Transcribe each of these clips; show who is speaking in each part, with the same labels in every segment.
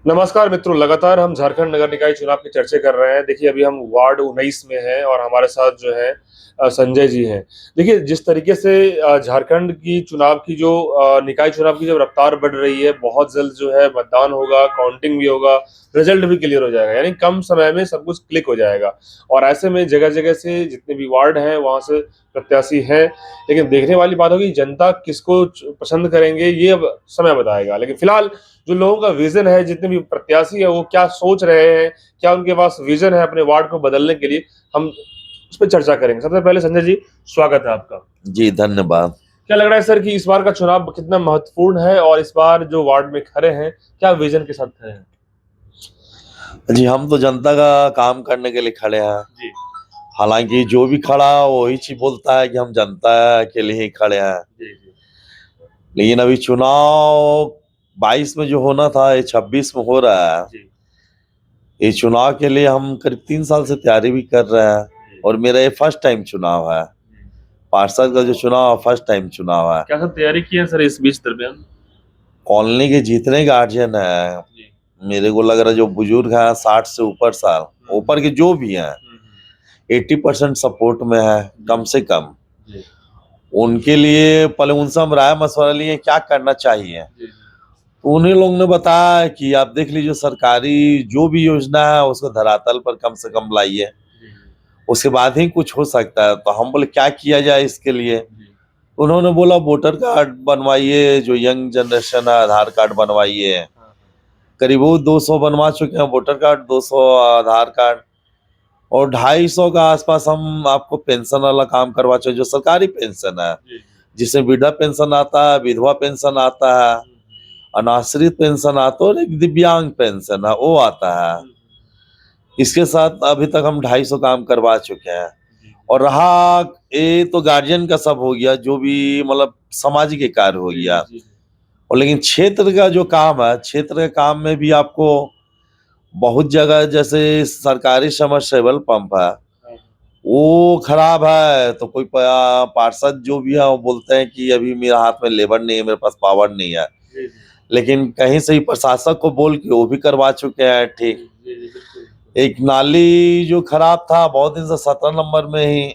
Speaker 1: नमस्कार मित्रों, लगातार हम झारखंड नगर निकाय चुनाव की चर्चा कर रहे हैं। देखिए, अभी हम वार्ड 19 में हैं और हमारे साथ जो है संजय जी हैं। देखिए, जिस तरीके से झारखंड की चुनाव की जो निकाय चुनाव की जब रफ्तार बढ़ रही है, बहुत जल्द जो है मतदान होगा, काउंटिंग भी होगा, रिजल्ट भी क्लियर हो जाएगा, यानी कम समय में सब कुछ क्लिक हो जाएगा। और ऐसे में जगह-जगह से जितने भी वार्ड हैं, वहाँ से प्रत्याशी हैं। लेकिन देखने वाली बात होगी जनता किसको पसंद करेंगे, ये अब समय बताएगा। लेकिन फिलहाल जो लोगों का विजन है, जितने भी प्रत्याशी है वो क्या सोच रहे हैं, क्या उनके पास विजन है अपने वार्ड को बदलने के लिए, हम उस पर चर्चा करेंगे। सबसे पहले संजय जी, स्वागत है आपका।
Speaker 2: जी, धन्यवाद।
Speaker 1: क्या लग रहा है सर कि इस बार का चुनाव कितना महत्वपूर्ण है और इस बार जो वार्ड में खड़े हैं, क्या विजन के साथ खड़े हैं?
Speaker 2: जी, हम तो जनता का काम करने के लिए खड़े हैं।
Speaker 1: जी।
Speaker 2: हालाँकि जो भी खड़ा वही चीज़ बोलता है कि हम जनता के लिए ही खड़े हैं।
Speaker 1: जी, जी।
Speaker 2: लेकिन अभी चुनाव 22 में जो होना था, ये 26 में हो रहा है।
Speaker 1: जी,
Speaker 2: ये चुनाव के लिए हम करीब 3 साल से तैयारी भी कर रहे हैं
Speaker 1: जी,
Speaker 2: और मेरा ये फर्स्ट टाइम चुनाव है।
Speaker 1: जी।
Speaker 2: पार्षद का जो चुनाव फर्स्ट टाइम चुनाव है।
Speaker 1: क्या सब तैयारी की है सर इस बीच दरमियान?
Speaker 2: कॉलोनी के जितने गार्जियन हैं,
Speaker 1: जी।
Speaker 2: मेरे को लग रहा है जो बुजुर्ग हैं 60 से ऊपर साल, ऊपर के जो भी हैं,
Speaker 1: हुँ, हुँ।
Speaker 2: 80% सपोर्ट में है, कम से कम।
Speaker 1: जी,
Speaker 2: उनके लिए पहले उनसे हम राय मशवरा लिए क्या करना चाहिए।
Speaker 1: जी, जी।
Speaker 2: तो उन्हीं लोगों ने बताया कि आप देख लीजिए सरकारी जो भी योजना है उसको धरातल पर कम से कम लाइए,
Speaker 1: जी, जी।
Speaker 2: उसके बाद ही कुछ हो सकता है। तो हम बोले क्या किया जाए इसके लिए।
Speaker 1: जी।
Speaker 2: उन्होंने बोला वोटर कार्ड बनवाइए, जो यंग जनरेशन है आधार कार्ड बनवाइए।
Speaker 1: हाँ, हाँ।
Speaker 2: करीब वो 200 बनवा चुके हैं वोटर कार्ड, 200 आधार कार्ड और 250 का आसपास हम आपको पेंशन वाला काम करवा चुके, जो सरकारी पेंशन है,
Speaker 1: जी, जी।
Speaker 2: जिसमें वृद्धा पेंशन आता है, विधवा पेंशन आता है,
Speaker 1: हुँ, हुँ।
Speaker 2: अनाश्रित पेंशन आता है और एक दिव्यांग पेंशन है वो आता है।
Speaker 1: हुँ, हुँ, हुँ।
Speaker 2: इसके साथ अभी तक हम 250 काम करवा चुके हैं।
Speaker 1: जी, जी।
Speaker 2: और रहा ये तो गार्जियन का सब हो गया, जो भी मतलब सामाजिक कार्य हो
Speaker 1: जी, जी,
Speaker 2: गया।
Speaker 1: जी, जी।
Speaker 2: और लेकिन क्षेत्र का जो काम है, क्षेत्र के काम में भी आपको बहुत जगह जैसे सरकारी समरसेबल पंप है,
Speaker 1: हाँ, हाँ।
Speaker 2: वो खराब है। तो कोई पार्षद जो भी है वो बोलते हैं कि अभी मेरे हाथ में लेबर नहीं है, मेरे पास पावर नहीं है।
Speaker 1: जी, जी।
Speaker 2: लेकिन कहीं से ही प्रशासक को बोल के वो भी करवा चुके हैं
Speaker 1: जी,
Speaker 2: ठीक।
Speaker 1: जी, जी, बिल्कुल, बिल्कुल।
Speaker 2: एक नाली जो खराब था बहुत दिन से, 17 नंबर में ही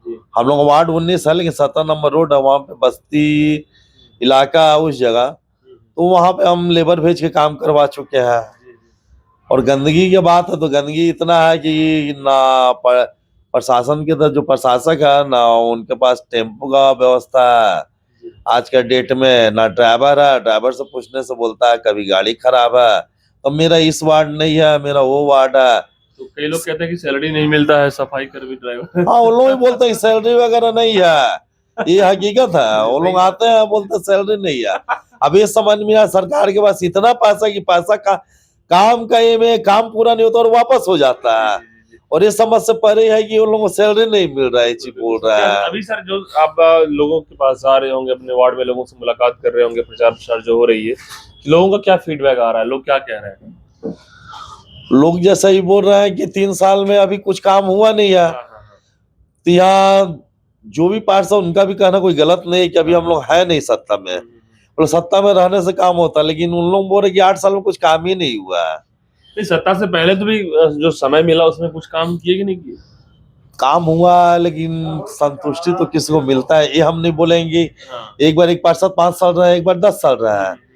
Speaker 1: जी।
Speaker 2: हम लोग वार्ड 19 है, लेकिन 17 नंबर रोड है, वहाँ पे बस्ती
Speaker 1: हुँ,
Speaker 2: इलाका है उस जगह।
Speaker 1: हुँ, हुँ।
Speaker 2: तो वहाँ पे हम लेबर भेज के काम करवा चुके हैं।
Speaker 1: जी, जी।
Speaker 2: और गंदगी की बात है तो गंदगी इतना है कि ना प्रशासन के तरफ जो प्रशासक है ना उनके पास टेम्पो का व्यवस्था है
Speaker 1: जी।
Speaker 2: आज के डेट में, ना ड्राइवर है। ड्राइवर से पूछने से बोलता है कभी गाड़ी खराब है, तो मेरा इस वार्ड नहीं है, मेरा वो वार्ड है।
Speaker 1: तो कई लोग कहते हैं कि सैलरी नहीं मिलता है सफाई कर्मी ड्राइवर।
Speaker 2: हाँ, वो लोग ही बोलते हैं सैलरी वगैरह नहीं है, ये हकीकत है।
Speaker 1: ये
Speaker 2: वो
Speaker 1: सही
Speaker 2: लोग
Speaker 1: बात
Speaker 2: आते हैं बोलते हैं सैलरी नहीं है। अब ये समझ में आया सरकार के पास इतना पैसा कि पैसा का काम का ये में काम पूरा नहीं होता और वापस हो जाता
Speaker 1: जी,
Speaker 2: है।
Speaker 1: जी, जी, जी।
Speaker 2: और ये समझ से परे है कि उन लोगों को सैलरी नहीं मिल रहा है, ये
Speaker 1: बिल्कुल,
Speaker 2: चीज
Speaker 1: बिल्कुल।
Speaker 2: बोल
Speaker 1: तो क्या
Speaker 2: रहा है।
Speaker 1: अभी सर जो आप लोगों के पास जा रहे होंगे, अपने वार्ड में लोगों से मुलाकात कर रहे होंगे, प्रचार-प्रसार जो हो रही है, लोगों का क्या फीडबैक आ रहा है? लोग क्या कह रहे हैं?
Speaker 2: लोग जैसा ही बोल रहे हैं कि 3 साल में अभी कुछ काम हुआ नहीं है।
Speaker 1: हाँ, हाँ, हाँ।
Speaker 2: तो यहाँ जो भी पार्षद उनका भी कहना कोई गलत नहीं है कि अभी
Speaker 1: हाँ,
Speaker 2: हम
Speaker 1: हाँ।
Speaker 2: लोग है नहीं सत्ता में।
Speaker 1: हुँ, हुँ, हुँ।
Speaker 2: मतलब सत्ता में रहने से काम होता है, लेकिन उन लोग बोल रहे कि 8 साल में कुछ काम ही नहीं हुआ है।
Speaker 1: नहीं, सत्ता से पहले तो भी जो समय मिला उसमें कुछ काम किए कि नहीं किए?
Speaker 2: काम हुआ है लेकिन संतुष्टि तो किसी को मिलता है, ये हम नहीं बोलेंगे।
Speaker 1: हाँ।
Speaker 2: एक बार एक पार्षद 5 साल रहा है, एक बार 10 साल रहा
Speaker 1: हुँ,
Speaker 2: है।
Speaker 1: हुँ, हुँ।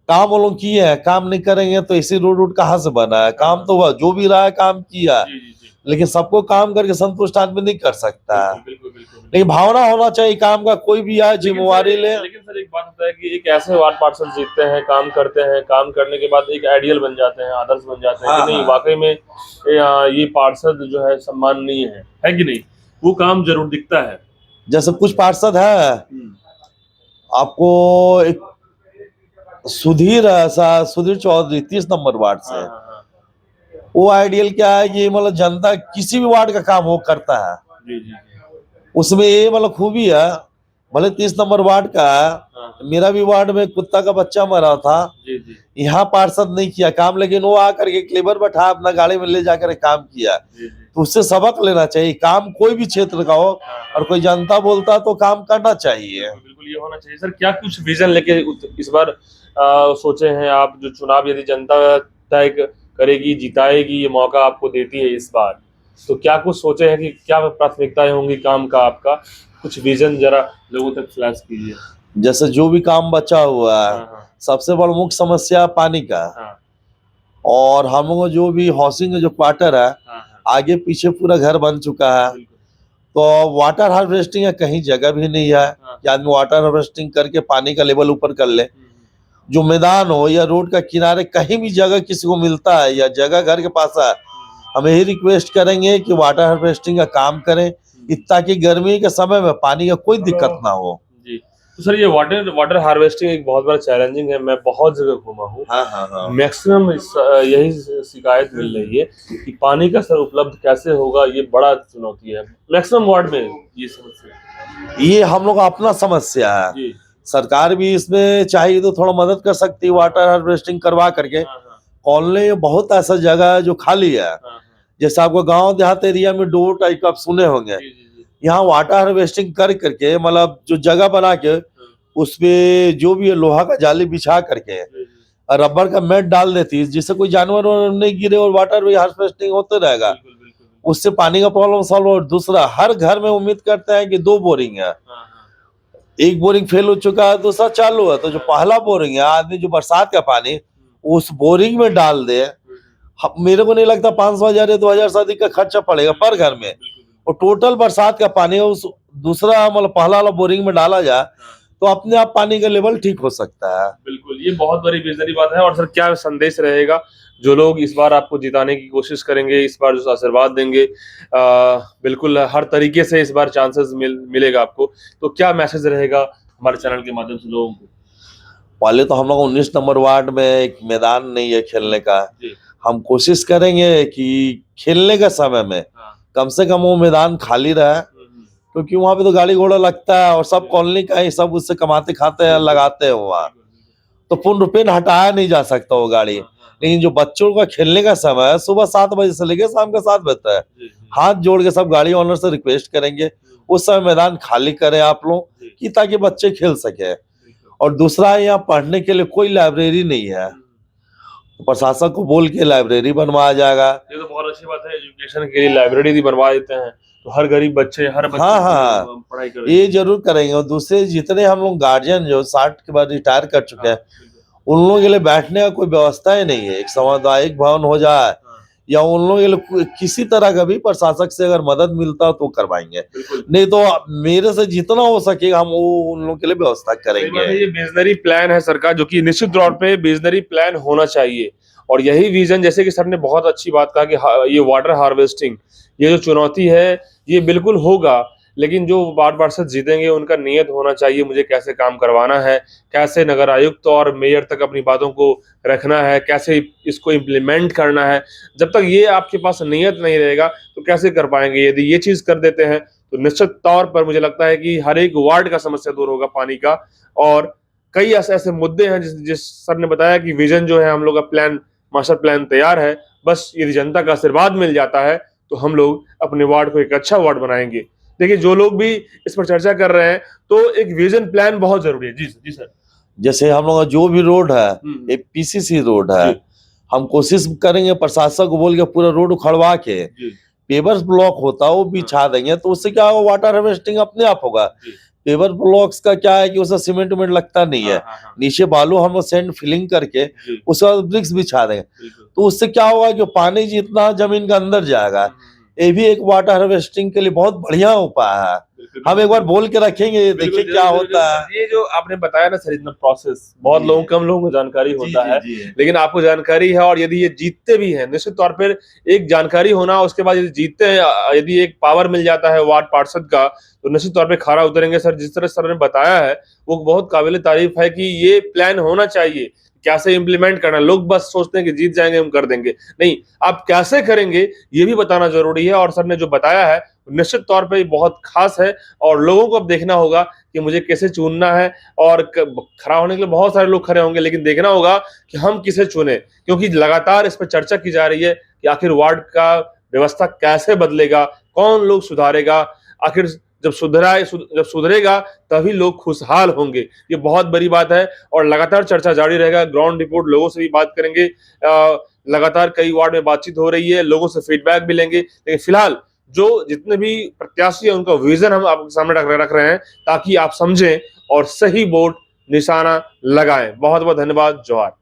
Speaker 2: काम वो लोग किए हैं, काम नहीं करेंगे तो इसी रोड वोड कहाँ से बना है। काम
Speaker 1: हाँ।
Speaker 2: तो हुआ, जो भी रहा है काम किया है।
Speaker 1: जी, जी, जी।
Speaker 2: लेकिन सबको काम करके संतुष्ट आदमी नहीं कर सकता है।
Speaker 1: बिल्कुल, बिल्कुल, बिल्कुल, बिल्कुल।
Speaker 2: लेकिन भावना होना चाहिए काम का, कोई भी आए जिम्मेवारी ले।
Speaker 1: लेकिन सर एक बात होता है कि एक ऐसे वार्ड पार्षद जीतते हैं, काम करते हैं, काम करने के बाद एक आइडियल बन जाते हैं, आदर्श बन जाते हैं कि
Speaker 2: हाँ
Speaker 1: नहीं
Speaker 2: हाँ।
Speaker 1: वाक़ई में ये पार्षद जो है सम्माननीय है कि नहीं? वो काम ज़रूर दिखता है।
Speaker 2: जैसे कुछ पार्षद है,
Speaker 1: हुँ।
Speaker 2: आपको एक सुधीर ऐसा सुधीर चौधरी 30 नंबर वार्ड
Speaker 1: हाँ,
Speaker 2: से,
Speaker 1: हाँ, हाँ।
Speaker 2: वो आइडियल क्या है कि मतलब जनता किसी भी वार्ड का काम वो करता है।
Speaker 1: जी, जी, जी।
Speaker 2: उसमें ये मतलब खूबी है, भले 30 नंबर वार्ड का
Speaker 1: हाँ।
Speaker 2: है, मेरा भी वार्ड में कुत्ता का बच्चा मरा था।
Speaker 1: जी, जी।
Speaker 2: यहाँ पार्षद नहीं किया काम, लेकिन वो आकर के क्लेवर बैठा अपना गाड़ी में ले जाकर काम किया।
Speaker 1: जी, जी।
Speaker 2: तो उससे सबक लेना चाहिए, काम कोई भी क्षेत्र का हो
Speaker 1: हाँ,
Speaker 2: और
Speaker 1: हाँ।
Speaker 2: कोई जनता बोलता तो काम करना चाहिए।
Speaker 1: बिल्कुल, बिल्कुल ये होना चाहिए। सर क्या कुछ विज़न लेके इस बार सोचे हैं आप जो चुनाव यदि जनता तय करेगी, जिताएगी, ये मौका आपको देती है इस बार। तो क्या कुछ सोचे हैं कि क्या प्राथमिकताएं होंगी काम का आपका? कुछ विजन जरा लोगों तक फ्लैश कीजिए।
Speaker 2: जैसे जो भी काम बचा हुआ है,
Speaker 1: हाँ हाँ
Speaker 2: सबसे बड़ा मुख्य समस्या पानी का।
Speaker 1: हाँ
Speaker 2: और हम लोग का जो भी हाउसिंग का जो क्वार्टर है,
Speaker 1: हाँ हाँ,
Speaker 2: आगे पीछे पूरा घर बन चुका है।
Speaker 1: बिल्कुल।
Speaker 2: तो वाटर हार्वेस्टिंग का कहीं जगह भी नहीं है
Speaker 1: हाँ,
Speaker 2: कि आदमी वाटर हार्वेस्टिंग करके पानी का लेवल ऊपर कर ले। जो मैदान हो या रोड का किनारे कहीं भी जगह किसी को मिलता है या जगह घर के पास है, हम यही रिक्वेस्ट करेंगे कि वाटर हार्वेस्टिंग का काम करें, ताकि गर्मी के समय में पानी का कोई दिक्कत ना हो।
Speaker 1: जी। तो सर ये वाटर वाटर हार्वेस्टिंग एक बहुत बड़ा चैलेंजिंग है। मैं बहुत जगह घूमा हूँ।
Speaker 2: हाँ हाँ हाँ।
Speaker 1: मैक्सिमम यही शिकायत मिल रही है कि पानी का सर उपलब्ध कैसे होगा, ये बड़ा चुनौती है मैक्सिमम वार्ड में ये समस्या।
Speaker 2: ये हम लोग का अपना समस्या है।
Speaker 1: जी।
Speaker 2: सरकार भी इसमें चाहिए तो थोड़ा मदद कर सकती है वाटर हार्वेस्टिंग करवा करके।
Speaker 1: हाँ हाँ
Speaker 2: कॉलोनी में बहुत ऐसा जगह है जो खाली है,
Speaker 1: हाँ हाँ,
Speaker 2: जैसे आपको गांव देहात एरिया में डोर टाइप का आप सुने होंगे।
Speaker 1: जी जी जी।
Speaker 2: यहाँ वाटर हार्वेस्टिंग कर करके मतलब जो जगह बना के
Speaker 1: हाँ,
Speaker 2: उसपे जो भी है लोहा का जाली बिछा करके
Speaker 1: जी जी,
Speaker 2: और रबर का मैट डाल देती है, जिससे कोई जानवर वानवर नहीं गिरे और वाटर हार्वेस्टिंग होते रहेगा।
Speaker 1: बिल्कुल बिल्कुल बिल्कुल।
Speaker 2: उससे पानी का प्रॉब्लम सॉल्व। और दूसरा, हर घर में उम्मीद करते हैं कि 2 बोरिंग है,
Speaker 1: हाँ हाँ
Speaker 2: एक बोरिंग फेल हो चुका है, दूसरा चालू है, तो जो पहला बोरिंग है आदमी जो बरसात का पानी उस बोरिंग में डाल दे। मेरे को नहीं लगता 500,000 या 2,000 से अधिक का खर्चा पड़ेगा पर घर में, और टोटल बरसात का पानी उस दूसरा मतलब पहला वाला बोरिंग में डाला जाए तो अपने आप पानी का लेवल ठीक हो सकता है।
Speaker 1: बिल्कुल, ये बहुत बड़ी विजनरी बात है। और सर क्या संदेश रहेगा जो लोग इस बार आपको जिताने की कोशिश करेंगे, इस बार जो आशीर्वाद देंगे, बिल्कुल हर तरीके से इस बार चांसेस मिलेगा आपको, तो क्या मैसेज रहेगा हमारे चैनल के माध्यम से लोगों को?
Speaker 2: पहले तो हम लोग 19 नंबर वार्ड में एक मैदान नहीं है खेलने का।
Speaker 1: जी।
Speaker 2: हम कोशिश करेंगे कि खेलने के समय में
Speaker 1: हाँ।
Speaker 2: कम से कम वो मैदान खाली रहे, क्योंकि वहां पे तो गाड़ी घोड़ा लगता है और सब कॉलोनी का ही सब उससे कमाते खाते हैं, लगाते हैं वहाँ, तो पूर्ण रूपेण हटाया नहीं जा सकता वो गाड़ी। लेकिन जो बच्चों का खेलने का समय है सुबह 7 बजे से लेकर शाम के 7 बजे तक, हाथ जोड़ के सब गाड़ी ओनर से रिक्वेस्ट करेंगे उस समय मैदान खाली करें आप लोग, कि ताकि बच्चे खेल सके। और दूसरा, यहाँ पढ़ने के लिए कोई लाइब्रेरी नहीं है, तो प्रशासन को बोल के लाइब्रेरी बनवाया जाएगा।
Speaker 1: ये तो बहुत अच्छी बात है, एजुकेशन के लिए लाइब्रेरी भी बनवा देते हैं तो हर गरीब बच्चे, हर बच्चे
Speaker 2: हाँ हाँ,
Speaker 1: पढ़ाई कर
Speaker 2: ये जरूर करेंगे। और दूसरे जितने हम लोग गार्जियन जो 60 के बाद रिटायर कर चुके हैं, उन लोगों के लिए बैठने का कोई व्यवस्था ही नहीं है। एक सामुदायिक भवन हो जाए या उन लोगों के लिए किसी तरह का भी प्रशासक से अगर मदद मिलता हो तो करवाएंगे, नहीं तो मेरे से जितना हो सकेगा हम वो उन लोगों के लिए व्यवस्था करेंगे।
Speaker 1: ये विजनरी प्लान है सरकार, जो कि निश्चित तौर पे विजनरी प्लान होना चाहिए। और यही विजन, जैसे कि सर ने बहुत अच्छी बात कहा कि ये वाटर हार्वेस्टिंग, ये जो चुनौती है ये बिल्कुल होगा, लेकिन जो वार्ड पार्षद जीतेंगे उनका नियत होना चाहिए मुझे कैसे काम करवाना है, कैसे नगर आयुक्त और मेयर तक अपनी बातों को रखना है, कैसे इसको इम्प्लीमेंट करना है। जब तक ये आपके पास नियत नहीं रहेगा तो कैसे कर पाएंगे? यदि ये चीज कर देते हैं तो निश्चित तौर पर मुझे लगता है कि हर एक वार्ड का समस्या दूर होगा पानी का। और कई ऐसे ऐसे मुद्दे हैं जिस सर ने बताया कि विजन जो है हम लोग का प्लान, मास्टर प्लान तैयार है, बस यदि जनता का आशीर्वाद मिल जाता है तो हम लोग अपने वार्ड को एक अच्छा वार्ड बनाएंगे। देखिए जो लोग भी इस पर चर्चा कर रहे हैं तो एक विजन प्लान बहुत जरूरी है। जी सर, जी सर।
Speaker 2: जैसे हम लोग का जो भी रोड है एक पीसीसी रोड है, हम कोशिश करेंगे प्रशासन को बोल के पूरा रोड उखड़वा के पेवर्स ब्लॉक होता है वो बिछा देंगे, तो उससे क्या होगा, वाटर हार्वेस्टिंग अपने आप होगा। पेवर ब्लॉक्स का क्या है कि उसमें सीमेंट उमेंट लगता नहीं है, नीचे बालू हम सैंड फिलिंग करके उसके बाद ब्रिक्स बिछा देंगे, तो उससे क्या होगा कि पानी जितना जमीन के अंदर जाएगा। ये भी एक वाटर हार्वेस्टिंग के लिए बहुत बढ़िया उपाय है। हम एक बार बोल के रखेंगे, देखिए क्या होता है।
Speaker 1: ये जो आपने बताया ना सर, इतना प्रोसेस बहुत लोगों, कम लोगों को जानकारी होता है, लेकिन आपको जानकारी है। और यदि ये जीतते भी हैं, निश्चित तौर पर एक जानकारी होना, उसके बाद यदि जीतते हैं, यदि एक पावर मिल जाता है वार्ड पार्षद का, तो निश्चित तौर पे खरा उतरेंगे। सर जिस तरह सर ने बताया है वो बहुत काबिल तारीफ है कि ये प्लान होना चाहिए, कैसे इम्प्लीमेंट करना। लोग बस सोचते हैं कि जीत जाएंगे हम कर देंगे, नहीं, आप कैसे करेंगे ये भी बताना जरूरी है। और सर ने जो बताया है निश्चित तौर पे बहुत खास है, और लोगों को अब देखना होगा कि मुझे कैसे चुनना है। और खड़ा होने के लिए बहुत सारे लोग खड़े होंगे, लेकिन देखना होगा कि हम किसे चुने, क्योंकि लगातार इस पर चर्चा की जा रही है कि आखिर वार्ड का व्यवस्था कैसे बदलेगा, कौन लोग सुधारेगा, आखिर जब सुधरेगा तभी लोग खुशहाल होंगे। ये बहुत बड़ी बात है और लगातार चर्चा जारी रहेगा। ग्राउंड रिपोर्ट लोगों से भी बात करेंगे, लगातार कई वार्ड में बातचीत हो रही है, लोगों से फीडबैक भी लेंगे, लेकिन फिलहाल जो जितने भी प्रत्याशी हैं उनका विजन हम आपके सामने रख रहे हैं ताकि आप समझें और सही वोट निशाना लगाएं। बहुत बहुत धन्यवाद। जोहार।